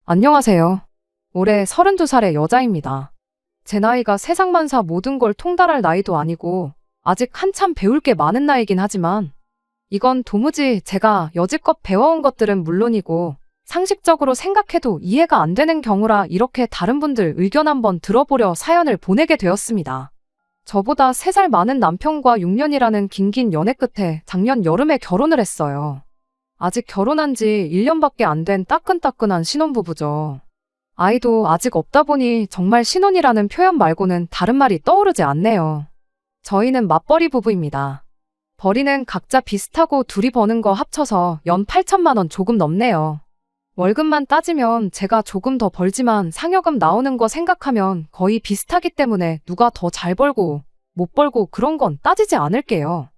안녕하세요. 올해 32살의 여자입니다. 제 나이가 세상만사 모든 걸 통달할 나이도 아니고 아직 한참 배울 게 많은 나이긴 하지만 이건 도무지 제가 여지껏 배워온 것들은 물론이고 상식적으로 생각해도 이해가 안 되는 경우라 이렇게 다른 분들 의견 한번 들어보려 사연을 보내게 되었습니다. 저보다 3살 많은 남편과 6년이라는 긴긴 연애 끝에 작년 여름에 결혼을 했어요. 아직 결혼한 지 1년밖에 안 된 따끈따끈한 신혼부부죠. 아이도 아직 없다 보니 정말 신혼이라는 표현 말고는 다른 말이 떠오르지 않네요. 저희는 맞벌이 부부입니다. 벌이는 각자 비슷하고 둘이 버는 거 합쳐서 연 8천만 원 조금 넘네요. 월급만 따지면 제가 조금 더 벌지만 상여금 나오는 거 생각하면 거의 비슷하기 때문에 누가 더 잘 벌고 못 벌고 그런 건 따지지 않을게요.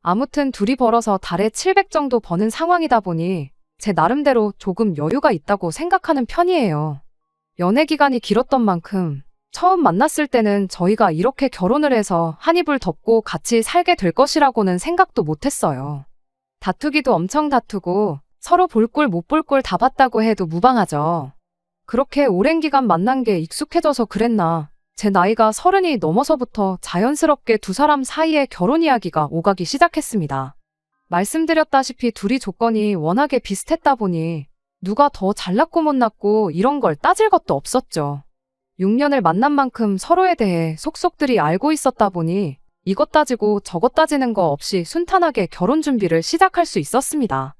아무튼 둘이 벌어서 달에 700 정도 버는 상황이다 보니 제 나름대로 조금 여유가 있다고 생각하는 편이에요. 연애 기간이 길었던 만큼 처음 만났을 때는 저희가 이렇게 결혼을 해서 한 이불 덮고 같이 살게 될 것이라고는 생각도 못했어요. 다투기도 엄청 다투고 서로 볼 꼴 못 볼 꼴 다 봤다고 해도 무방하죠. 그렇게 오랜 기간 만난 게 익숙해져서 그랬나 제 나이가 30이 넘어서부터 자연스럽게 두 사람 사이에 결혼 이야기가 오가기 시작했습니다. 말씀드렸다시피 둘이 조건이 워낙에 비슷했다 보니 누가 더 잘났고 못났고 이런 걸 따질 것도 없었죠. 6년을 만난 만큼 서로에 대해 속속들이 알고 있었다 보니 이것 따지고 저것 따지는 거 없이 순탄하게 결혼 준비를 시작할 수 있었습니다.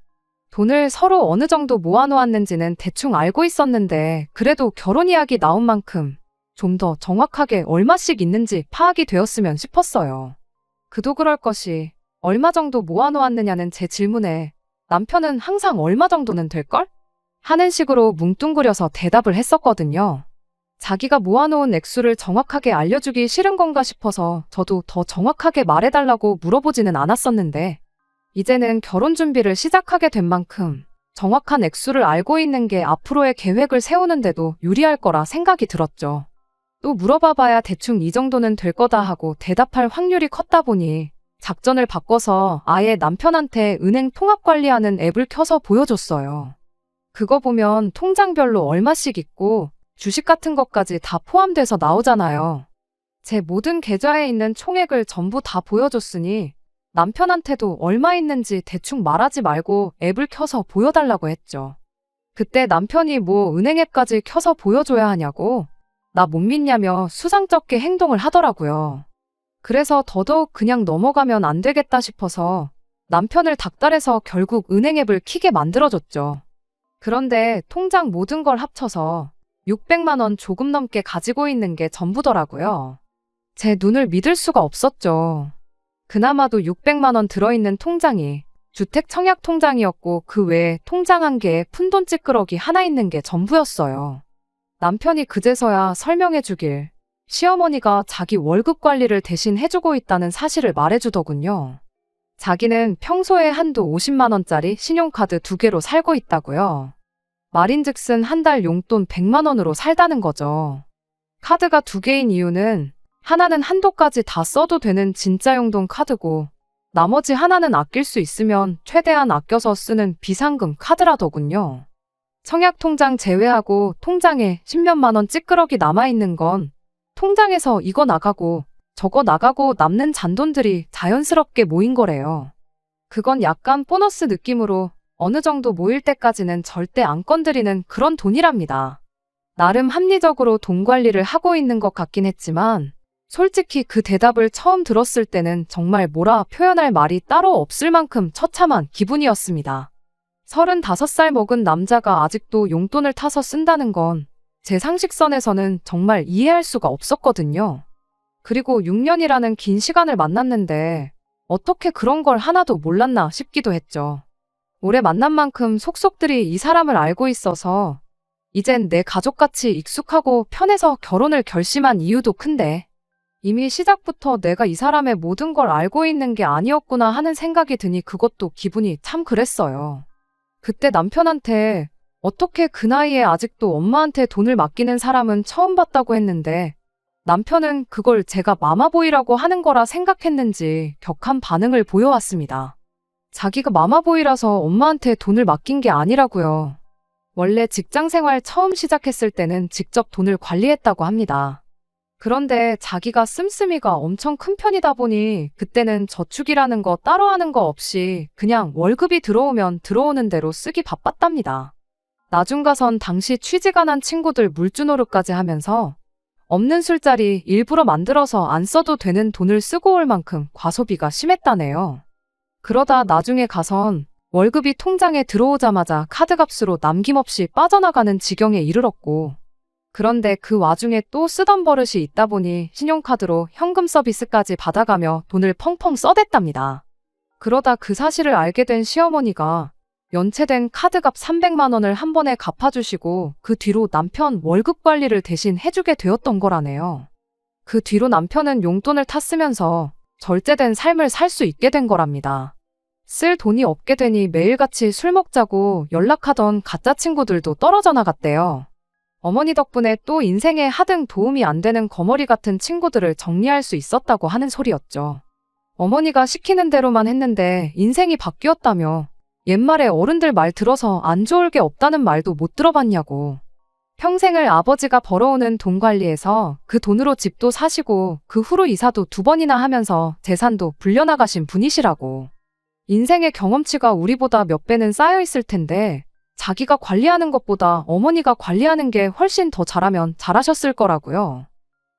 돈을 서로 어느 정도 모아놓았는지는 대충 알고 있었는데 그래도 결혼 이야기 나온 만큼 좀 더 정확하게 얼마씩 있는지 파악이 되었으면 싶었어요. 그도 그럴 것이 얼마 정도 모아놓았느냐는 제 질문에 남편은 항상 얼마 정도는 될걸? 하는 식으로 뭉뚱그려서 대답을 했었거든요. 자기가 모아놓은 액수를 정확하게 알려주기 싫은 건가 싶어서 저도 더 정확하게 말해달라고 물어보지는 않았었는데 이제는 결혼 준비를 시작하게 된 만큼 정확한 액수를 알고 있는 게 앞으로의 계획을 세우는데도 유리할 거라 생각이 들었죠. 또 물어봐봐야 대충 이 정도는 될 거다 하고 대답할 확률이 컸다 보니 작전을 바꿔서 아예 남편한테 은행 통합 관리하는 앱을 켜서 보여줬어요. 그거 보면 통장별로 얼마씩 있고 주식 같은 것까지 다 포함돼서 나오잖아요. 제 모든 계좌에 있는 총액을 전부 다 보여줬으니 남편한테도 얼마 있는지 대충 말하지 말고 앱을 켜서 보여달라고 했죠. 그때 남편이 뭐 은행 앱까지 켜서 보여줘야 하냐고 나 못 믿냐며 수상쩍게 행동을 하더라고요. 그래서 더더욱 그냥 넘어가면 안 되겠다 싶어서 남편을 닥달해서 결국 은행 앱을 켜게 만들어줬죠. 그런데 통장 모든 걸 합쳐서 600만 원 조금 넘게 가지고 있는 게 전부더라고요. 제 눈을 믿을 수가 없었죠. 그나마도 600만 원 들어있는 통장이 주택 청약 통장이었고 그 외에 통장 한 개에 푼돈 찌끄러기 하나 있는 게 전부였어요. 남편이 그제서야 설명해 주길 시어머니가 자기 월급 관리를 대신 해주고 있다는 사실을 말해주더군요. 자기는 평소에 한도 50만 원짜리 신용카드 2개로 살고 있다고요. 말인즉슨 한 달 용돈 100만 원으로 살다는 거죠. 카드가 2개인 이유는 하나는 한도까지 다 써도 되는 진짜 용돈 카드고 나머지 하나는 아낄 수 있으면 최대한 아껴서 쓰는 비상금 카드라더군요. 청약통장 제외하고 통장에 10몇만 원 찌끄러기 남아있는 건 통장에서 이거 나가고 저거 나가고 남는 잔돈들이 자연스럽게 모인 거래요. 그건 약간 보너스 느낌으로 어느 정도 모일 때까지는 절대 안 건드리는 그런 돈이랍니다. 나름 합리적으로 돈 관리를 하고 있는 것 같긴 했지만 솔직히 그 대답을 처음 들었을 때는 정말 뭐라 표현할 말이 따로 없을 만큼 처참한 기분이었습니다. 35살 먹은 남자가 아직도 용돈을 타서 쓴다는 건 제 상식선에서는 정말 이해할 수가 없었거든요. 그리고 6년이라는 긴 시간을 만났는데 어떻게 그런 걸 하나도 몰랐나 싶기도 했죠. 오래 만난 만큼 속속들이 이 사람을 알고 있어서 이젠 내 가족같이 익숙하고 편해서 결혼을 결심한 이유도 큰데 이미 시작부터 내가 이 사람의 모든 걸 알고 있는 게 아니었구나 하는 생각이 드니 그것도 기분이 참 그랬어요. 그때 남편한테 어떻게 그 나이에 아직도 엄마한테 돈을 맡기는 사람은 처음 봤다고 했는데 남편은 그걸 제가 마마보이라고 하는 거라 생각했는지 격한 반응을 보여왔습니다. 자기가 마마보이라서 엄마한테 돈을 맡긴 게 아니라고요. 원래 직장 생활 처음 시작했을 때는 직접 돈을 관리했다고 합니다. 그런데 자기가 씀씀이가 엄청 큰 편이다 보니 그때는 저축이라는 거 따로 하는 거 없이 그냥 월급이 들어오면 들어오는 대로 쓰기 바빴답니다. 나중 가선 당시 취지가 난 친구들 물주노릇까지 하면서 없는 술자리 일부러 만들어서 안 써도 되는 돈을 쓰고 올 만큼 과소비가 심했다네요. 그러다 나중에 가선 월급이 통장에 들어오자마자 카드값으로 남김없이 빠져나가는 지경에 이르렀고, 그런데 그 와중에 또 쓰던 버릇이 있다 보니 신용카드로 현금 서비스까지 받아가며 돈을 펑펑 써댔답니다. 그러다 그 사실을 알게 된 시어머니가 연체된 카드값 300만 원을 한 번에 갚아주시고 그 뒤로 남편 월급 관리를 대신 해주게 되었던 거라네요. 그 뒤로 남편은 용돈을 탔으면서 절제된 삶을 살 수 있게 된 거랍니다. 쓸 돈이 없게 되니 매일같이 술 먹자고 연락하던 가짜 친구들도 떨어져 나갔대요. 어머니 덕분에 또 인생에 하등 도움이 안 되는 거머리 같은 친구들을 정리할 수 있었다고 하는 소리였죠. 어머니가 시키는 대로만 했는데 인생이 바뀌었다며 옛말에 어른들 말 들어서 안 좋을 게 없다는 말도 못 들어봤냐고. 평생을 아버지가 벌어오는 돈 관리해서 그 돈으로 집도 사시고 그 후로 이사도 2번이나 하면서 재산도 불려나가신 분이시라고. 인생의 경험치가 우리보다 몇 배는 쌓여 있을 텐데 자기가 관리하는 것보다 어머니가 관리하는 게 훨씬 더 잘하면 잘하셨을 거라고요.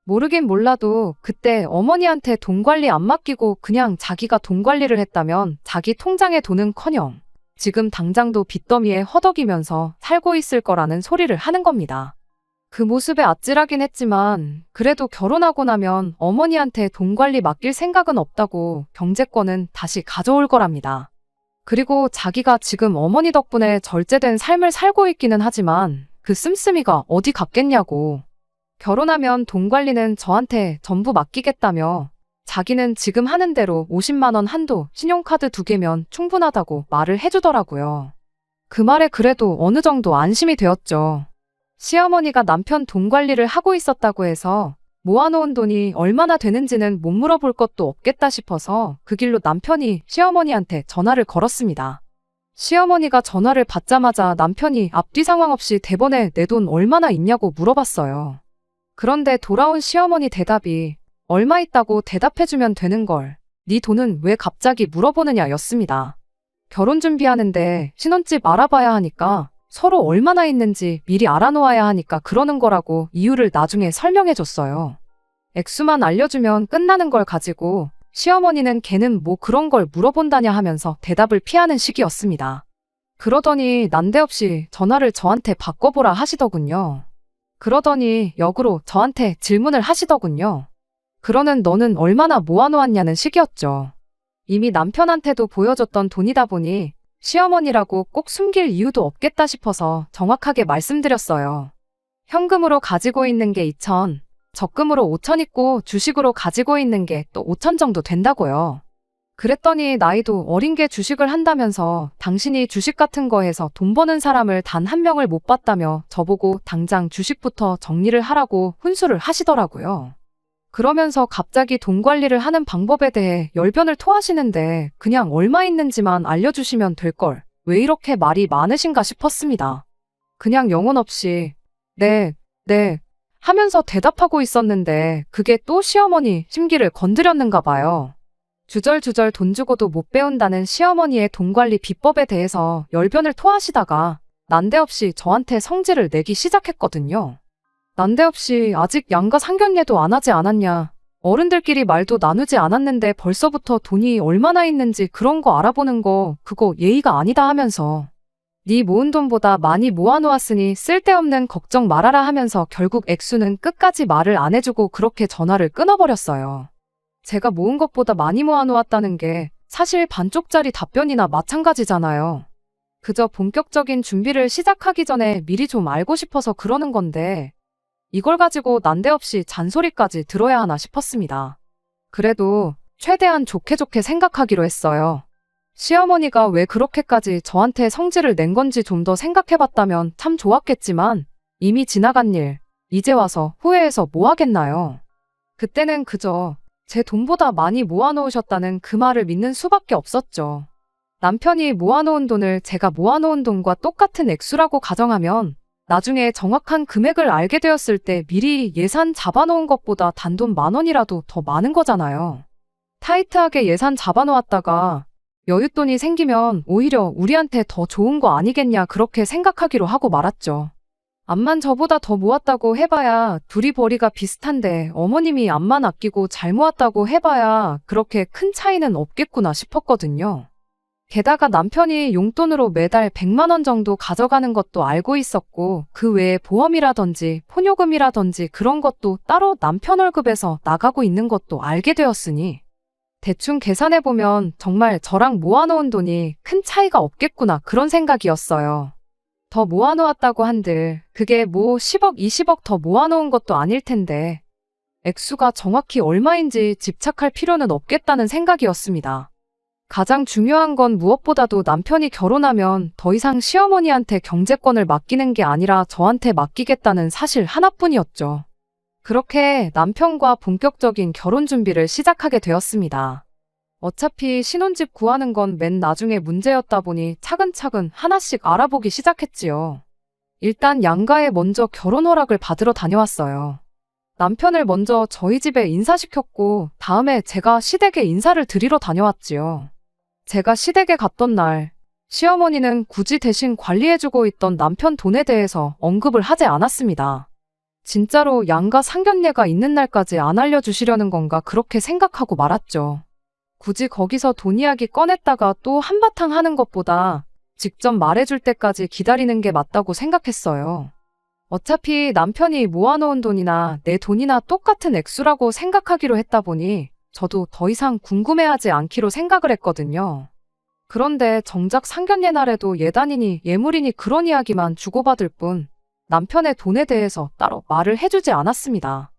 모르긴 몰라도 그때 어머니한테 돈 관리 안 맡기고 그냥 자기가 돈 관리를 했다면 자기 통장에 돈은커녕 지금 당장도 빚더미에 허덕이면서 살고 있을 거라는 소리를 하는 겁니다. 그 모습에 아찔하긴 했지만 그래도 결혼하고 나면 어머니한테 돈 관리 맡길 생각은 없다고 경제권은 다시 가져올 거랍니다. 그리고 자기가 지금 어머니 덕분에 절제된 삶을 살고 있기는 하지만 그 씀씀이가 어디 갔겠냐고. 결혼하면 돈 관리는 저한테 전부 맡기겠다며 자기는 지금 하는 대로 50만 원 한도 신용카드 2개면 충분하다고 말을 해주더라고요. 그 말에 그래도 어느 정도 안심이 되었죠. 시어머니가 남편 돈 관리를 하고 있었다고 해서 모아놓은 돈이 얼마나 되는지는 못 물어볼 것도 없겠다 싶어서 그 길로 남편이 시어머니한테 전화를 걸었습니다. 시어머니가 전화를 받자마자 남편이 앞뒤 상황 없이 대번에 내 돈 얼마나 있냐고 물어봤어요. 그런데 돌아온 시어머니 대답이 얼마 있다고 대답해주면 되는 걸 네 돈은 왜 갑자기 물어보느냐 였습니다. 결혼 준비하는데 신혼집 알아봐야 하니까 서로 얼마나 있는지 미리 알아놓아야 하니까 그러는 거라고 이유를 나중에 설명해줬어요. 액수만 알려주면 끝나는 걸 가지고 시어머니는 걔는 뭐 그런 걸 물어본다냐 하면서 대답을 피하는 식이었습니다. 그러더니 난데없이 전화를 저한테 바꿔보라 하시더군요. 그러더니 역으로 저한테 질문을 하시더군요. 그러는 너는 얼마나 모아놓았냐는 식이었죠. 이미 남편한테도 보여줬던 돈이다 보니 시어머니라고 꼭 숨길 이유도 없겠다 싶어서 정확하게 말씀드렸어요. 현금으로 가지고 있는 게 2천, 적금으로 5천 있고 주식으로 가지고 있는 게 또 5천 정도 된다고요. 그랬더니 나이도 어린 게 주식을 한다면서 당신이 주식 같은 거 해서 돈 버는 사람을 단 한 명을 못 봤다며 저보고 당장 주식부터 정리를 하라고 훈수를 하시더라고요. 그러면서 갑자기 돈 관리를 하는 방법에 대해 열변을 토하시는데 그냥 얼마 있는지만 알려주시면 될 걸 왜 이렇게 말이 많으신가 싶었습니다. 그냥 영혼 없이 네 하면서 대답하고 있었는데 그게 또 시어머니 심기를 건드렸는가 봐요. 주절주절 돈 주고도 못 배운다는 시어머니의 돈 관리 비법에 대해서 열변을 토하시다가 난데없이 저한테 성질을 내기 시작했거든요. 난데없이 아직 양가 상견례도 안 하지 않았냐. 어른들끼리 말도 나누지 않았는데 벌써부터 돈이 얼마나 있는지 그런 거 알아보는 거 그거 예의가 아니다 하면서 네 모은 돈보다 많이 모아놓았으니 쓸데없는 걱정 말아라 하면서 결국 액수는 끝까지 말을 안 해주고 그렇게 전화를 끊어버렸어요. 제가 모은 것보다 많이 모아놓았다는 게 사실 반쪽짜리 답변이나 마찬가지잖아요. 그저 본격적인 준비를 시작하기 전에 미리 좀 알고 싶어서 그러는 건데 이걸 가지고 난데없이 잔소리까지 들어야 하나 싶었습니다. 그래도 최대한 좋게 생각하기로 했어요. 시어머니가 왜 그렇게까지 저한테 성질을 낸 건지 좀 더 생각해봤다면 참 좋았겠지만 이미 지나간 일, 이제 와서 후회해서 뭐 하겠나요? 그때는 그저 제 돈보다 많이 모아놓으셨다는 그 말을 믿는 수밖에 없었죠. 남편이 모아놓은 돈을 제가 모아놓은 돈과 똑같은 액수라고 가정하면 나중에 정확한 금액을 알게 되었을 때 미리 예산 잡아놓은 것보다 단돈 10,000원이라도 더 많은 거잖아요. 타이트하게 예산 잡아놓았다가 여윳돈이 생기면 오히려 우리한테 더 좋은 거 아니겠냐 그렇게 생각하기로 하고 말았죠. 암만 저보다 더 모았다고 해봐야 둘이 벌이가 비슷한데 어머님이 암만 아끼고 잘 모았다고 해봐야 그렇게 큰 차이는 없겠구나 싶었거든요. 게다가 남편이 용돈으로 매달 100만 원 정도 가져가는 것도 알고 있었고 그 외에 보험이라든지 포뇨금이라든지 그런 것도 따로 남편 월급에서 나가고 있는 것도 알게 되었으니 대충 계산해보면 정말 저랑 모아놓은 돈이 큰 차이가 없겠구나 그런 생각이었어요. 더 모아놓았다고 한들 그게 뭐 10억, 20억 더 모아놓은 것도 아닐 텐데 액수가 정확히 얼마인지 집착할 필요는 없겠다는 생각이었습니다. 가장 중요한 건 무엇보다도 남편이 결혼하면 더 이상 시어머니한테 경제권을 맡기는 게 아니라 저한테 맡기겠다는 사실 하나뿐이었죠. 그렇게 남편과 본격적인 결혼 준비를 시작하게 되었습니다. 어차피 신혼집 구하는 건 맨 나중에 문제였다 보니 차근차근 하나씩 알아보기 시작했지요. 일단 양가에 먼저 결혼 허락을 받으러 다녀왔어요. 남편을 먼저 저희 집에 인사시켰고 다음에 제가 시댁에 인사를 드리러 다녀왔지요. 제가 시댁에 갔던 날 시어머니는 굳이 대신 관리해주고 있던 남편 돈에 대해서 언급을 하지 않았습니다. 진짜로 양가 상견례가 있는 날까지 안 알려주시려는 건가 그렇게 생각하고 말았죠. 굳이 거기서 돈 이야기 꺼냈다가 또 한바탕 하는 것보다 직접 말해줄 때까지 기다리는 게 맞다고 생각했어요. 어차피 남편이 모아놓은 돈이나 내 돈이나 똑같은 액수라고 생각하기로 했다 보니 저도 더 이상 궁금해하지 않기로 생각을 했거든요. 그런데 정작 상견례 날에도 예단이니 예물이니 그런 이야기만 주고받을 뿐 남편의 돈에 대해서 따로 말을 해주지 않았습니다.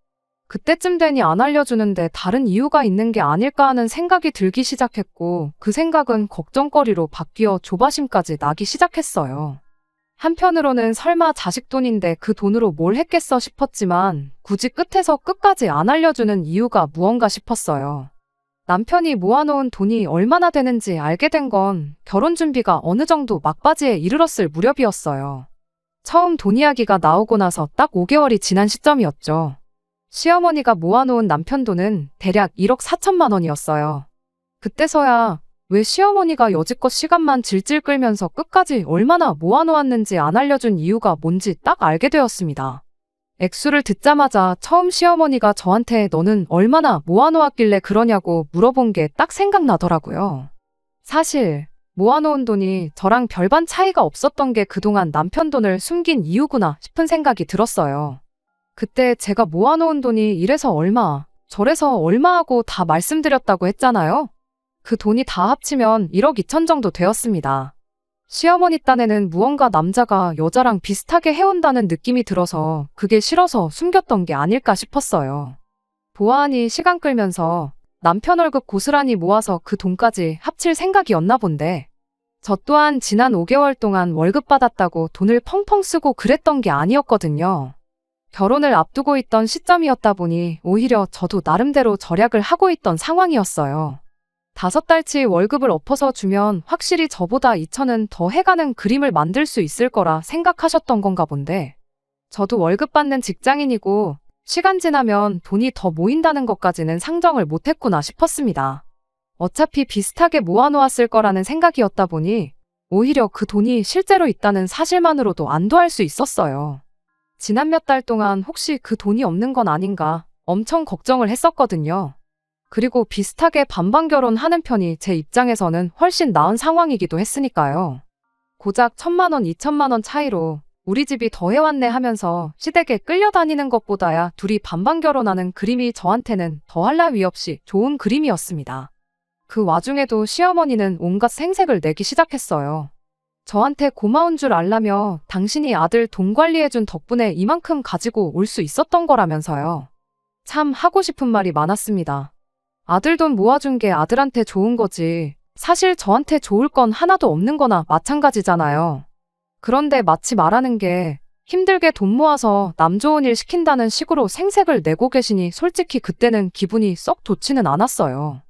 그때쯤 되니 안 알려주는데 다른 이유가 있는 게 아닐까 하는 생각이 들기 시작했고 그 생각은 걱정거리로 바뀌어 조바심까지 나기 시작했어요. 한편으로는 설마 자식 돈인데 그 돈으로 뭘 했겠어 싶었지만 굳이 끝에서 끝까지 안 알려주는 이유가 무언가 싶었어요. 남편이 모아놓은 돈이 얼마나 되는지 알게 된 건 결혼 준비가 어느 정도 막바지에 이르렀을 무렵이었어요. 처음 돈 이야기가 나오고 나서 딱 5개월이 지난 시점이었죠. 시어머니가 모아놓은 남편 돈은 대략 1억 4천만 원이었어요. 그때서야 왜 시어머니가 여지껏 시간만 질질 끌면서 끝까지 얼마나 모아놓았는지 안 알려준 이유가 뭔지 딱 알게 되었습니다. 액수를 듣자마자 처음 시어머니가 저한테 너는 얼마나 모아놓았길래 그러냐고 물어본 게 딱 생각나더라고요. 사실 모아놓은 돈이 저랑 별반 차이가 없었던 게 그동안 남편 돈을 숨긴 이유구나 싶은 생각이 들었어요. 그때 제가 모아놓은 돈이 이래서 얼마, 저래서 얼마 하고 다 말씀드렸다고 했잖아요. 그 돈이 다 합치면 1억 2천 정도 되었습니다. 시어머니 딴에는 무언가 남자가 여자랑 비슷하게 해온다는 느낌이 들어서 그게 싫어서 숨겼던 게 아닐까 싶었어요. 보아하니 시간 끌면서 남편 월급 고스란히 모아서 그 돈까지 합칠 생각이었나 본데 저 또한 지난 5개월 동안 월급 받았다고 돈을 펑펑 쓰고 그랬던 게 아니었거든요. 결혼을 앞두고 있던 시점이었다 보니 오히려 저도 나름대로 절약을 하고 있던 상황이었어요. 5달치 월급을 엎어서 주면 확실히 저보다 2천은 더 해가는 그림을 만들 수 있을 거라 생각하셨던 건가 본데 저도 월급 받는 직장인이고 시간 지나면 돈이 더 모인다는 것까지는 상정을 못했구나 싶었습니다. 어차피 비슷하게 모아놓았을 거라는 생각이었다 보니 오히려 그 돈이 실제로 있다는 사실만으로도 안도할 수 있었어요. 지난 몇 달 동안 혹시 그 돈이 없는 건 아닌가 엄청 걱정을 했었거든요. 그리고 비슷하게 반반 결혼하는 편이 제 입장에서는 훨씬 나은 상황이기도 했으니까요. 고작 1,000만 원, 2천만 원 차이로 우리 집이 더 해왔네 하면서 시댁에 끌려다니는 것보다야 둘이 반반 결혼하는 그림이 저한테는 더할 나위 없이 좋은 그림이었습니다. 그 와중에도 시어머니는 온갖 생색을 내기 시작했어요. 저한테 고마운 줄 알라며 당신이 아들 돈 관리해준 덕분에 이만큼 가지고 올 수 있었던 거라면서요. 참 하고 싶은 말이 많았습니다. 아들 돈 모아준 게 아들한테 좋은 거지. 사실 저한테 좋을 건 하나도 없는 거나 마찬가지잖아요. 그런데 마치 말하는 게 힘들게 돈 모아서 남 좋은 일 시킨다는 식으로 생색을 내고 계시니 솔직히 그때는 기분이 썩 좋지는 않았어요.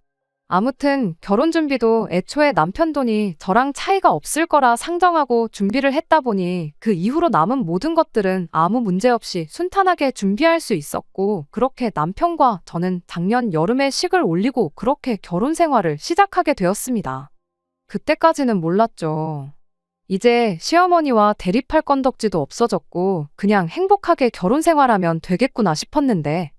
아무튼 결혼 준비도 애초에 남편 돈이 저랑 차이가 없을 거라 상정하고 준비를 했다 보니 그 이후로 남은 모든 것들은 아무 문제 없이 순탄하게 준비할 수 있었고, 그렇게 남편과 저는 작년 여름에 식을 올리고 그렇게 결혼 생활을 시작하게 되었습니다. 그때까지는 몰랐죠. 이제 시어머니와 대립할 건덕지도 없어졌고 그냥 행복하게 결혼 생활하면 되겠구나 싶었는데,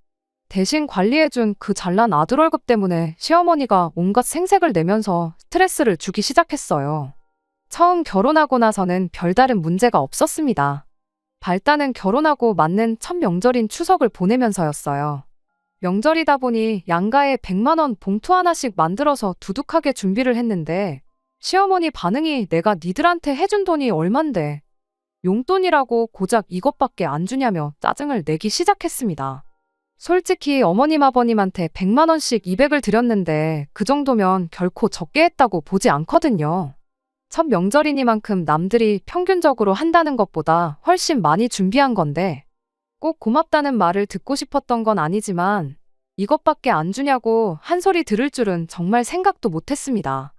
대신 관리해준 그 잘난 아들 월급 때문에 시어머니가 온갖 생색을 내면서 스트레스를 주기 시작했어요. 처음 결혼하고 나서는 별다른 문제가 없었습니다. 발단은 결혼하고 맞는 첫 명절인 추석을 보내면서였어요. 명절이다 보니 양가에 100만 원 봉투 하나씩 만들어서 두둑하게 준비를 했는데, 시어머니 반응이 내가 니들한테 해준 돈이 얼만데 용돈이라고 고작 이것밖에 안 주냐며 짜증을 내기 시작했습니다. 솔직히 어머님 아버님한테 100만 원씩 200을 드렸는데 그 정도면 결코 적게 했다고 보지 않거든요. 첫 명절이니만큼 남들이 평균적으로 한다는 것보다 훨씬 많이 준비한 건데, 꼭 고맙다는 말을 듣고 싶었던 건 아니지만 이것밖에 안 주냐고 한 소리 들을 줄은 정말 생각도 못했습니다.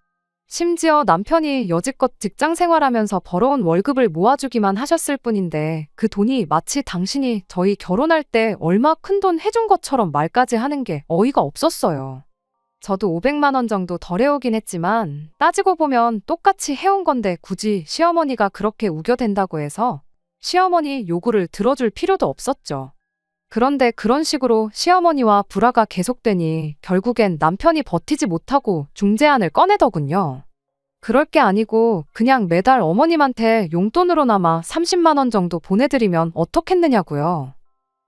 심지어 남편이 여지껏 직장 생활하면서 벌어온 월급을 모아주기만 하셨을 뿐인데 그 돈이 마치 당신이 저희 결혼할 때 얼마 큰 돈 해준 것처럼 말까지 하는 게 어이가 없었어요. 저도 500만 원 정도 덜 해오긴 했지만 따지고 보면 똑같이 해온 건데 굳이 시어머니가 그렇게 우겨댄다고 해서 시어머니 요구를 들어줄 필요도 없었죠. 그런데 그런 식으로 시어머니와 불화가 계속되니 결국엔 남편이 버티지 못하고 중재안을 꺼내더군요. 그럴 게 아니고 그냥 매달 어머님한테 용돈으로나마 30만 원 정도 보내드리면 어떻겠느냐고요.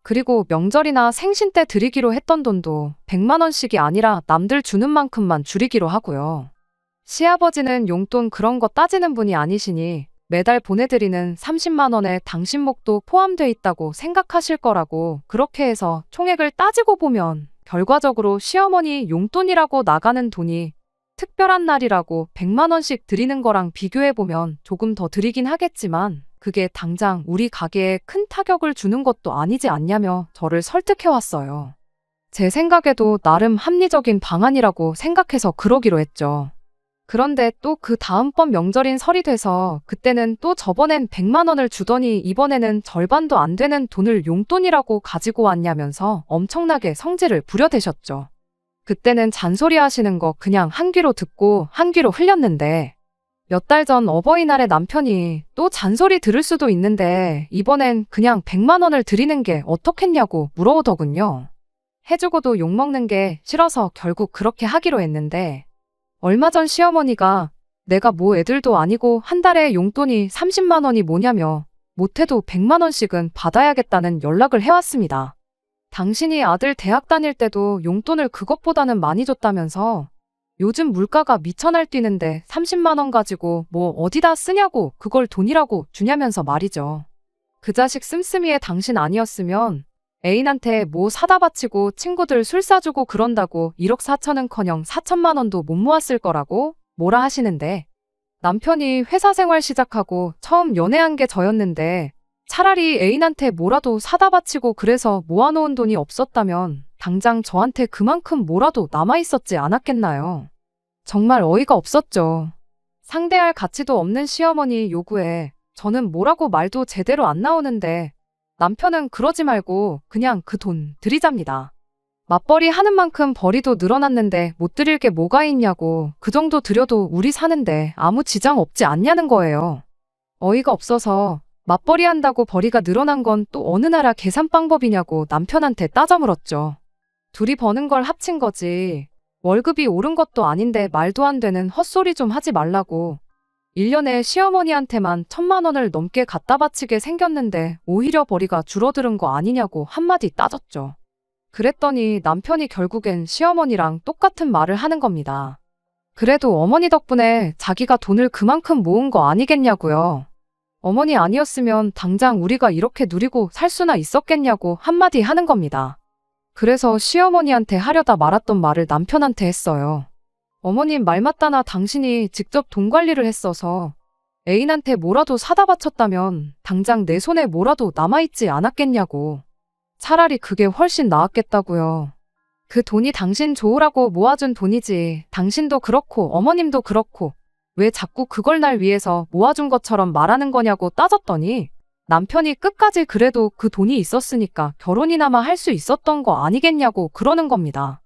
그리고 명절이나 생신 때 드리기로 했던 돈도 100만 원씩이 아니라 남들 주는 만큼만 줄이기로 하고요. 시아버지는 용돈 그런 거 따지는 분이 아니시니 매달 보내드리는 30만 원에 당신 목도 포함돼 있다고 생각하실 거라고, 그렇게 해서 총액을 따지고 보면 결과적으로 시어머니 용돈이라고 나가는 돈이 특별한 날이라고 100만 원씩 드리는 거랑 비교해보면 조금 더 드리긴 하겠지만 그게 당장 우리 가게에 큰 타격을 주는 것도 아니지 않냐며 저를 설득해왔어요. 제 생각에도 나름 합리적인 방안이라고 생각해서 그러기로 했죠. 그런데 또 그 다음번 명절인 설이 돼서 그때는 또 저번엔 100만 원을 주더니 이번에는 절반도 안 되는 돈을 용돈이라고 가지고 왔냐면서 엄청나게 성질을 부려대셨죠. 그때는 잔소리 하시는 거 그냥 한 귀로 듣고 한 귀로 흘렸는데, 몇 달 전 어버이날에 남편이 또 잔소리 들을 수도 있는데 이번엔 그냥 100만 원을 드리는 게 어떻겠냐고 물어오더군요. 해주고도 욕먹는 게 싫어서 결국 그렇게 하기로 했는데, 얼마 전 시어머니가 내가 뭐 애들도 아니고 한 달에 용돈이 30만 원이 뭐냐며 못해도 100만 원씩은 받아야겠다는 연락을 해왔습니다. 당신이 아들 대학 다닐 때도 용돈을 그것보다는 많이 줬다면서 요즘 물가가 미쳐 날뛰는데 30만 원 가지고 뭐 어디다 쓰냐고 그걸 돈이라고 주냐면서 말이죠. 그 자식 씀씀이의 당신 아니었으면 애인한테 뭐 사다 바치고 친구들 술 사주고 그런다고 1억 4천은커녕 4천만 원도 못 모았을 거라고 뭐라 하시는데, 남편이 회사 생활 시작하고 처음 연애한 게 저였는데 차라리 애인한테 뭐라도 사다 바치고 그래서 모아놓은 돈이 없었다면 당장 저한테 그만큼 뭐라도 남아있었지 않았겠나요? 정말 어이가 없었죠. 상대할 가치도 없는 시어머니 요구에 저는 뭐라고 말도 제대로 안 나오는데 남편은 그러지 말고 그냥 그 돈 드리잡니다. 맞벌이 하는 만큼 벌이도 늘어났는데 못 드릴 게 뭐가 있냐고, 그 정도 드려도 우리 사는데 아무 지장 없지 않냐는 거예요. 어이가 없어서 맞벌이 한다고 벌이가 늘어난 건 또 어느 나라 계산 방법이냐고 남편한테 따져 물었죠. 둘이 버는 걸 합친 거지 월급이 오른 것도 아닌데 말도 안 되는 헛소리 좀 하지 말라고. 1년에 시어머니한테만 1,000만 원을 넘게 갖다 바치게 생겼는데 오히려 벌이가 줄어드는 거 아니냐고 한마디 따졌죠. 그랬더니 남편이 결국엔 시어머니랑 똑같은 말을 하는 겁니다. 그래도 어머니 덕분에 자기가 돈을 그만큼 모은 거 아니겠냐고요. 어머니 아니었으면 당장 우리가 이렇게 누리고 살 수나 있었겠냐고 한마디 하는 겁니다. 그래서 시어머니한테 하려다 말았던 말을 남편한테 했어요. 어머님 말 맞다나 당신이 직접 돈 관리를 했어서 애인한테 뭐라도 사다 바쳤다면 당장 내 손에 뭐라도 남아있지 않았겠냐고. 차라리 그게 훨씬 나았겠다고요. 그 돈이 당신 좋으라고 모아준 돈이지. 당신도 그렇고 어머님도 그렇고 왜 자꾸 그걸 날 위해서 모아준 것처럼 말하는 거냐고 따졌더니 남편이 끝까지 그래도 그 돈이 있었으니까 결혼이나마 할 수 있었던 거 아니겠냐고 그러는 겁니다.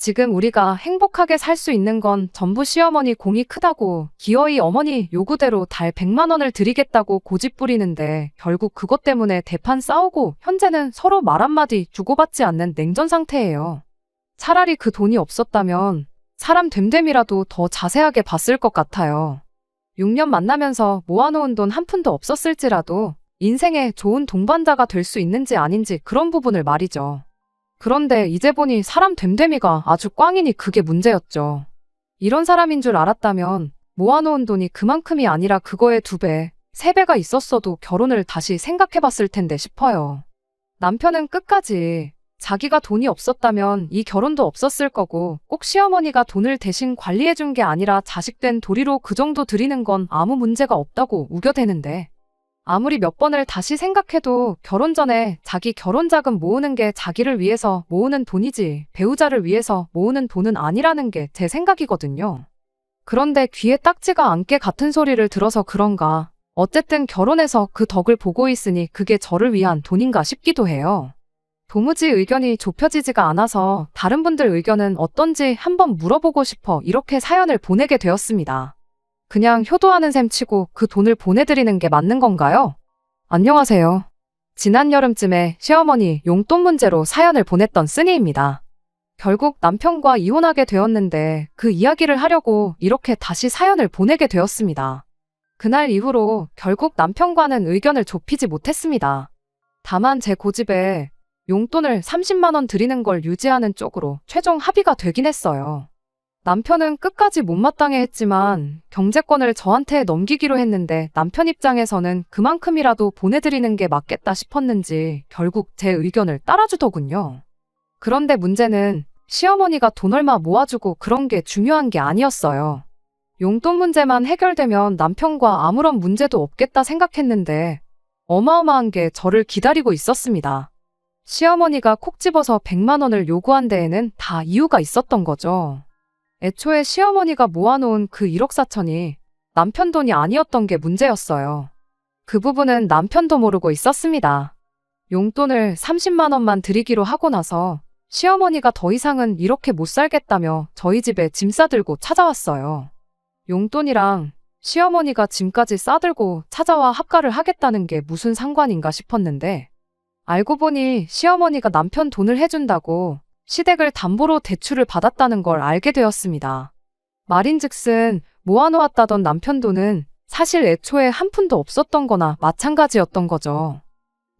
지금 우리가 행복하게 살 수 있는 건 전부 시어머니 공이 크다고 기어이 어머니 요구대로 달 100만 원을 드리겠다고 고집 부리는데 결국 그것 때문에 대판 싸우고 현재는 서로 말 한마디 주고받지 않는 냉전 상태예요. 차라리 그 돈이 없었다면 사람 됨됨이라도 더 자세하게 봤을 것 같아요. 6년 만나면서 모아놓은 돈 한 푼도 없었을지라도 인생에 좋은 동반자가 될 수 있는지 아닌지 그런 부분을 말이죠. 그런데 이제 보니 사람 됨됨이가 아주 꽝이니 그게 문제였죠. 이런 사람인 줄 알았다면 모아놓은 돈이 그만큼이 아니라 그거의 2배, 3배가 있었어도 결혼을 다시 생각해봤을 텐데 싶어요. 남편은 끝까지 자기가 돈이 없었다면 이 결혼도 없었을 거고 꼭 시어머니가 돈을 대신 관리해준 게 아니라 자식된 도리로 그 정도 드리는 건 아무 문제가 없다고 우겨대는데 아무리 몇 번을 다시 생각해도 결혼 전에 자기 결혼자금 모으는 게 자기를 위해서 모으는 돈이지 배우자를 위해서 모으는 돈은 아니라는 게 제 생각이거든요. 그런데 귀에 딱지가 않게 같은 소리를 들어서 그런가 어쨌든 결혼해서 그 덕을 보고 있으니 그게 저를 위한 돈인가 싶기도 해요. 도무지 의견이 좁혀지지가 않아서 다른 분들 의견은 어떤지 한번 물어보고 싶어 이렇게 사연을 보내게 되었습니다. 그냥 효도하는 셈 치고 그 돈을 보내드리는 게 맞는 건가요? 안녕하세요. 지난 여름쯤에 시어머니 용돈 문제로 사연을 보냈던 쓰니입니다. 결국 남편과 이혼하게 되었는데 그 이야기를 하려고 이렇게 다시 사연을 보내게 되었습니다. 그날 이후로 결국 남편과는 의견을 좁히지 못했습니다. 다만 제 고집에 용돈을 30만 원 드리는 걸 유지하는 쪽으로 최종 합의가 되긴 했어요. 남편은 끝까지 못마땅해 했지만 경제권을 저한테 넘기기로 했는데 남편 입장에서는 그만큼이라도 보내드리는 게 맞겠다 싶었는지 결국 제 의견을 따라주더군요. 그런데 문제는 시어머니가 돈 얼마 모아주고 그런 게 중요한 게 아니었어요. 용돈 문제만 해결되면 남편과 아무런 문제도 없겠다 생각했는데 어마어마한 게 저를 기다리고 있었습니다. 시어머니가 콕 집어서 100만 원을 요구한 데에는 다 이유가 있었던 거죠. 애초에 시어머니가 모아놓은 그 1억 4천이 남편 돈이 아니었던 게 문제였어요. 그 부분은 남편도 모르고 있었습니다. 용돈을 30만 원만 드리기로 하고 나서 시어머니가 더 이상은 이렇게 못 살겠다며 저희 집에 짐 싸들고 찾아왔어요. 용돈이랑 시어머니가 짐까지 싸들고 찾아와 합가를 하겠다는 게 무슨 상관인가 싶었는데 알고 보니 시어머니가 남편 돈을 해준다고 시댁을 담보로 대출을 받았다는 걸 알게 되었습니다. 말인즉슨 모아놓았다던 남편 돈은 사실 애초에 한 푼도 없었던 거나 마찬가지였던 거죠.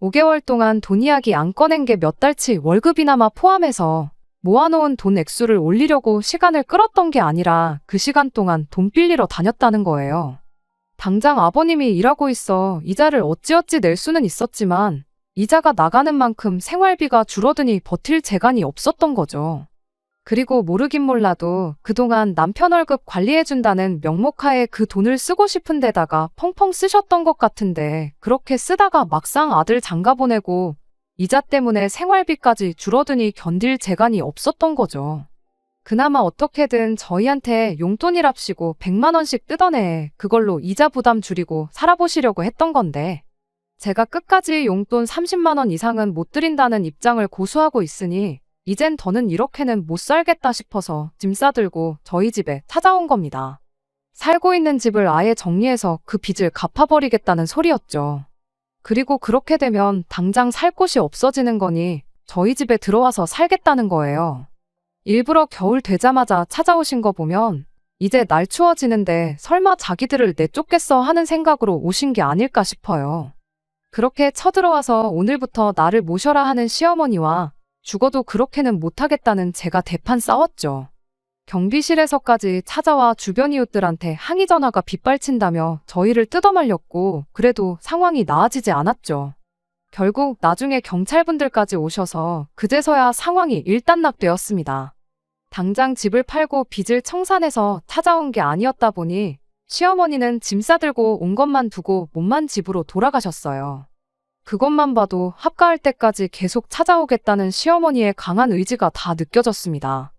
5개월 동안 돈 이야기 안 꺼낸 게 몇 달치 월급이나마 포함해서 모아놓은 돈 액수를 올리려고 시간을 끌었던 게 아니라 그 시간 동안 돈 빌리러 다녔다는 거예요. 당장 아버님이 일하고 있어 이자를 어찌어찌 낼 수는 있었지만 이자가 나가는 만큼 생활비가 줄어드니 버틸 재간이 없었던 거죠. 그리고 모르긴 몰라도 그동안 남편 월급 관리해준다는 명목하에 그 돈을 쓰고 싶은 데다가 펑펑 쓰셨던 것 같은데 그렇게 쓰다가 막상 아들 장가 보내고 이자 때문에 생활비까지 줄어드니 견딜 재간이 없었던 거죠. 그나마 어떻게든 저희한테 용돈이랍시고 100만 원씩 뜯어내 그걸로 이자 부담 줄이고 살아보시려고 했던 건데 제가 끝까지 용돈 30만 원 이상은 못 드린다는 입장을 고수하고 있으니 이젠 더는 이렇게는 못 살겠다 싶어서 짐 싸들고 저희 집에 찾아온 겁니다. 살고 있는 집을 아예 정리해서 그 빚을 갚아버리겠다는 소리였죠. 그리고 그렇게 되면 당장 살 곳이 없어지는 거니 저희 집에 들어와서 살겠다는 거예요. 일부러 겨울 되자마자 찾아오신 거 보면 이제 날 추워지는데 설마 자기들을 내쫓겠어 하는 생각으로 오신 게 아닐까 싶어요. 그렇게 쳐들어와서 오늘부터 나를 모셔라 하는 시어머니와 죽어도 그렇게는 못하겠다는 제가 대판 싸웠죠. 경비실에서까지 찾아와 주변 이웃들한테 항의 전화가 빗발친다며 저희를 뜯어말렸고 그래도 상황이 나아지지 않았죠. 결국 나중에 경찰분들까지 오셔서 그제서야 상황이 일단락되었습니다. 당장 집을 팔고 빚을 청산해서 찾아온 게 아니었다 보니 시어머니는 짐 싸들고 온 것만 두고 몸만 집으로 돌아가셨어요. 그것만 봐도 합가할 때까지 계속 찾아오겠다는 시어머니의 강한 의지가 다 느껴졌습니다.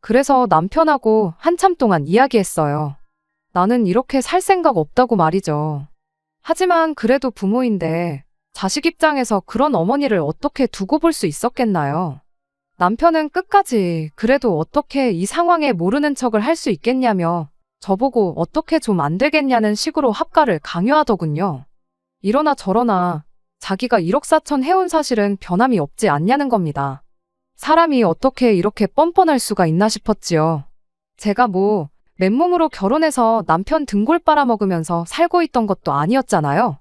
그래서 남편하고 한참 동안 이야기했어요. 나는 이렇게 살 생각 없다고 말이죠. 하지만 그래도 부모인데 자식 입장에서 그런 어머니를 어떻게 두고 볼 수 있었겠나요? 남편은 끝까지 그래도 어떻게 이 상황에 모르는 척을 할 수 있겠냐며 저보고 어떻게 좀 안 되겠냐는 식으로 합가를 강요하더군요. 이러나 저러나 자기가 1억 4천 해온 사실은 변함이 없지 않냐는 겁니다. 사람이 어떻게 이렇게 뻔뻔할 수가 있나 싶었지요. 제가 뭐 맨몸으로 결혼해서 남편 등골 빨아먹으면서 살고 있던 것도 아니었잖아요.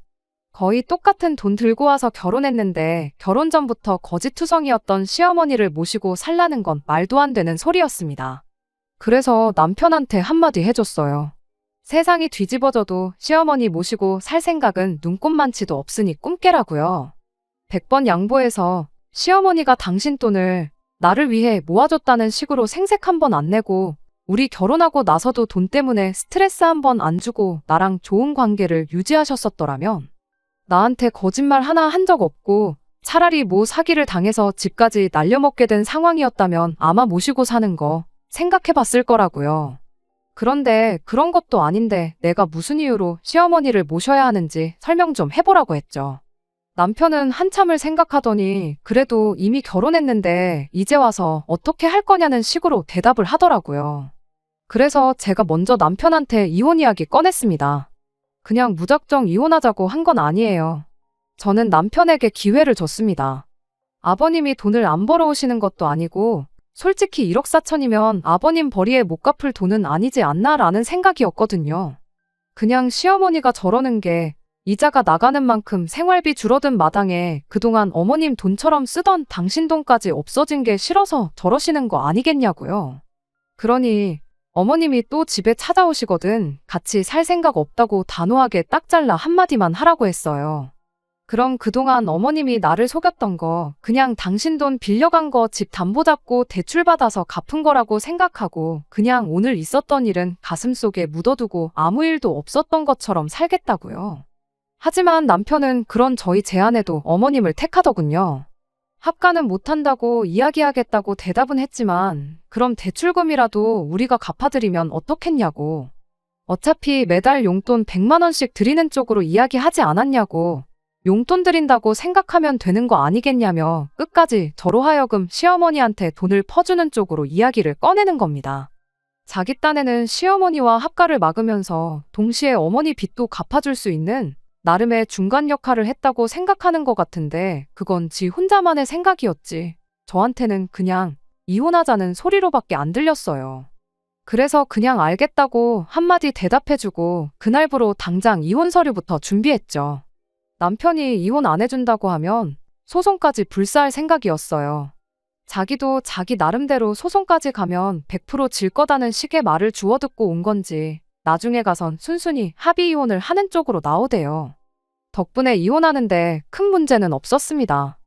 거의 똑같은 돈 들고 와서 결혼했는데 결혼 전부터 거짓투성이었던 시어머니를 모시고 살라는 건 말도 안 되는 소리였습니다. 그래서 남편한테 한마디 해줬어요. 세상이 뒤집어져도 시어머니 모시고 살 생각은 눈꼽만치도 없으니 꿈깨라고요. 100번 양보해서 시어머니가 당신 돈을 나를 위해 모아줬다는 식으로 생색 한 번 안 내고 우리 결혼하고 나서도 돈 때문에 스트레스 한 번 안 주고 나랑 좋은 관계를 유지하셨었더라면 나한테 거짓말 하나 한 적 없고 차라리 뭐 사기를 당해서 집까지 날려먹게 된 상황이었다면 아마 모시고 사는 거 생각해 봤을 거라고요. 그런데 그런 것도 아닌데 내가 무슨 이유로 시어머니를 모셔야 하는지 설명 좀 해보라고 했죠. 남편은 한참을 생각하더니 그래도 이미 결혼했는데 이제 와서 어떻게 할 거냐는 식으로 대답을 하더라고요. 그래서 제가 먼저 남편한테 이혼 이야기 꺼냈습니다. 그냥 무작정 이혼하자고 한 건 아니에요. 저는 남편에게 기회를 줬습니다. 아버님이 돈을 안 벌어오시는 것도 아니고 솔직히 1억 4천이면 아버님 벌이에 못 갚을 돈은 아니지 않나라는 생각이었거든요. 그냥 시어머니가 저러는 게 이자가 나가는 만큼 생활비 줄어든 마당에 그동안 어머님 돈처럼 쓰던 당신 돈까지 없어진 게 싫어서 저러시는 거 아니겠냐고요. 그러니 어머님이 또 집에 찾아오시거든 같이 살 생각 없다고 단호하게 딱 잘라 한마디만 하라고 했어요. 그럼 그동안 어머님이 나를 속였던 거 그냥 당신 돈 빌려간 거 집 담보 잡고 대출 받아서 갚은 거라고 생각하고 그냥 오늘 있었던 일은 가슴속에 묻어두고 아무 일도 없었던 것처럼 살겠다고요. 하지만 남편은 그런 저희 제안에도 어머님을 택하더군요. 합가는 못한다고 이야기하겠다고 대답은 했지만 그럼 대출금이라도 우리가 갚아드리면 어떻겠냐고. 어차피 매달 용돈 100만 원씩 드리는 쪽으로 이야기하지 않았냐고. 용돈 드린다고 생각하면 되는 거 아니겠냐며 끝까지 저로 하여금 시어머니한테 돈을 퍼주는 쪽으로 이야기를 꺼내는 겁니다. 자기 딴에는 시어머니와 합가를 막으면서 동시에 어머니 빚도 갚아줄 수 있는 나름의 중간 역할을 했다고 생각하는 것 같은데 그건 지 혼자만의 생각이었지. 저한테는 그냥 이혼하자는 소리로밖에 안 들렸어요. 그래서 그냥 알겠다고 한마디 대답해주고 그날부로 당장 이혼 서류부터 준비했죠. 남편이 이혼 안 해준다고 하면 소송까지 불사할 생각이었어요. 자기도 자기 나름대로 소송까지 가면 100% 질 거다는 식의 말을 주워 듣고 온 건지 나중에 가선 순순히 합의 이혼을 하는 쪽으로 나오대요. 덕분에 이혼하는데 큰 문제는 없었습니다.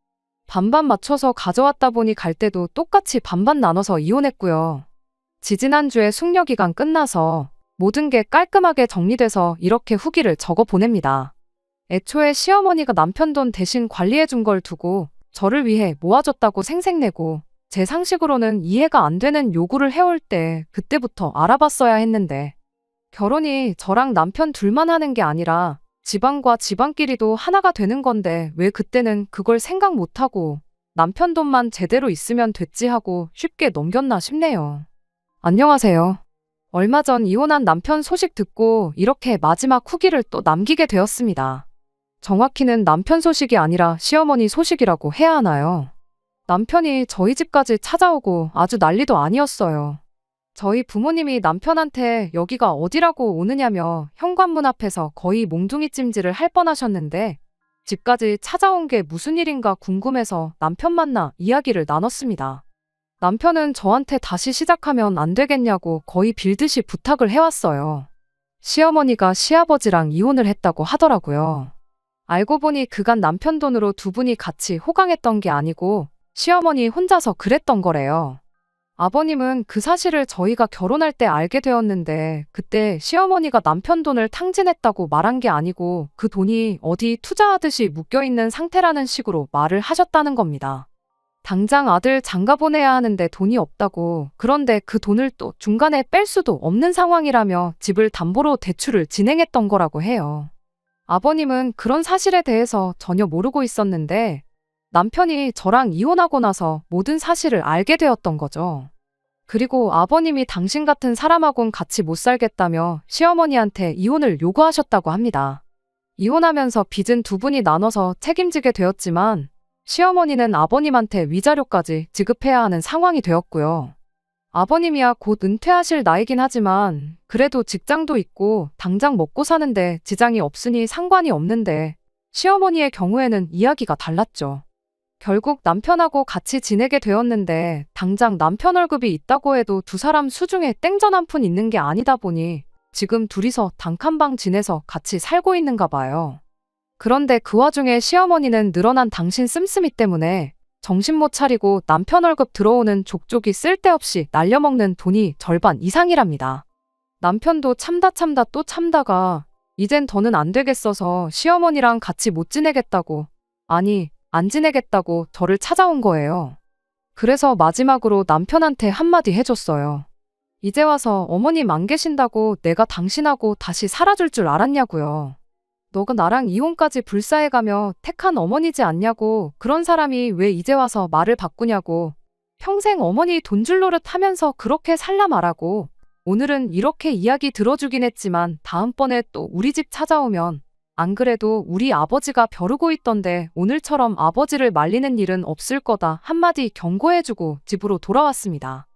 반반 맞춰서 가져왔다 보니 갈 때도 똑같이 반반 나눠서 이혼했고요. 지지난주에 숙려기간 끝나서 모든 게 깔끔하게 정리돼서 이렇게 후기를 적어 보냅니다. 애초에 시어머니가 남편 돈 대신 관리해준 걸 두고 저를 위해 모아줬다고 생색내고 제 상식으로는 이해가 안 되는 요구를 해올 때 그때부터 알아봤어야 했는데 결혼이 저랑 남편 둘만 하는 게 아니라 집안과 집안끼리도 하나가 되는 건데 왜 그때는 그걸 생각 못하고 남편 돈만 제대로 있으면 됐지 하고 쉽게 넘겼나 싶네요. 안녕하세요. 얼마 전 이혼한 남편 소식 듣고 이렇게 마지막 후기를 또 남기게 되었습니다. 정확히는 남편 소식이 아니라 시어머니 소식이라고 해야 하나요? 남편이 저희 집까지 찾아오고 아주 난리도 아니었어요. 저희 부모님이 남편한테 여기가 어디라고 오느냐며 현관문 앞에서 거의 몽둥이 찜질을 할 뻔하셨는데 집까지 찾아온 게 무슨 일인가 궁금해서 남편 만나 이야기를 나눴습니다. 남편은 저한테 다시 시작하면 안 되겠냐고 거의 빌듯이 부탁을 해왔어요. 시어머니가 시아버지랑 이혼을 했다고 하더라고요. 알고 보니 그간 남편 돈으로 두 분이 같이 호강했던 게 아니고 시어머니 혼자서 그랬던 거래요. 아버님은 그 사실을 저희가 결혼할 때 알게 되었는데 그때 시어머니가 남편 돈을 탕진했다고 말한 게 아니고 그 돈이 어디 투자하듯이 묶여있는 상태라는 식으로 말을 하셨다는 겁니다. 당장 아들 장가 보내야 하는데 돈이 없다고, 그런데 그 돈을 또 중간에 뺄 수도 없는 상황이라며 집을 담보로 대출을 진행했던 거라고 해요. 아버님은 그런 사실에 대해서 전혀 모르고 있었는데 남편이 저랑 이혼하고 나서 모든 사실을 알게 되었던 거죠. 그리고 아버님이 당신 같은 사람하고는 같이 못 살겠다며 시어머니한테 이혼을 요구하셨다고 합니다. 이혼하면서 빚은 두 분이 나눠서 책임지게 되었지만 시어머니는 아버님한테 위자료까지 지급해야 하는 상황이 되었고요. 아버님이야 곧 은퇴하실 나이긴 하지만 그래도 직장도 있고 당장 먹고 사는데 지장이 없으니 상관이 없는데 시어머니의 경우에는 이야기가 달랐죠. 결국 남편하고 같이 지내게 되었는데 당장 남편 월급이 있다고 해도 두 사람 수중에 땡전 한 푼 있는 게 아니다 보니 지금 둘이서 단칸방 지내서 같이 살고 있는가 봐요. 그런데 그 와중에 시어머니는 늘어난 당신 씀씀이 때문에 정신 못 차리고 남편 월급 들어오는 족족이 쓸데없이 날려먹는 돈이 절반 이상이랍니다. 남편도 참다 또 참다가 이젠 더는 안 되겠어서 시어머니랑 같이 못 지내겠다고, 아니 안 지내겠다고 저를 찾아온 거예요. 그래서 마지막으로 남편한테 한마디 해줬어요. 이제 와서 어머님 안 계신다고 내가 당신하고 다시 살아줄 줄 알았냐고요. 너가 나랑 이혼까지 불사해가며 택한 어머니지 않냐고, 그런 사람이 왜 이제 와서 말을 바꾸냐고, 평생 어머니 돈줄 노릇 하면서 그렇게 살라 말하고, 오늘은 이렇게 이야기 들어주긴 했지만 다음번에 또 우리 집 찾아오면 안 그래도 우리 아버지가 벼르고 있던데 오늘처럼 아버지를 말리는 일은 없을 거다 한마디 경고해주고 집으로 돌아왔습니다.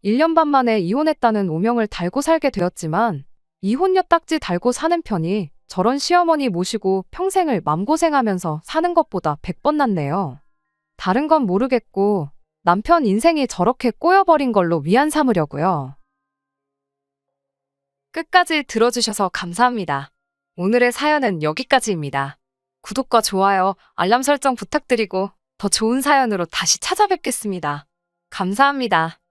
1년 반 만에 이혼했다는 오명을 달고 살게 되었지만 이혼녀 딱지 달고 사는 편이 저런 시어머니 모시고 평생을 맘고생하면서 사는 것보다 100번 낫네요. 다른 건 모르겠고 남편 인생이 저렇게 꼬여버린 걸로 위안 삼으려고요. 끝까지 들어주셔서 감사합니다. 오늘의 사연은 여기까지입니다. 구독과 좋아요, 알람 설정 부탁드리고 더 좋은 사연으로 다시 찾아뵙겠습니다. 감사합니다.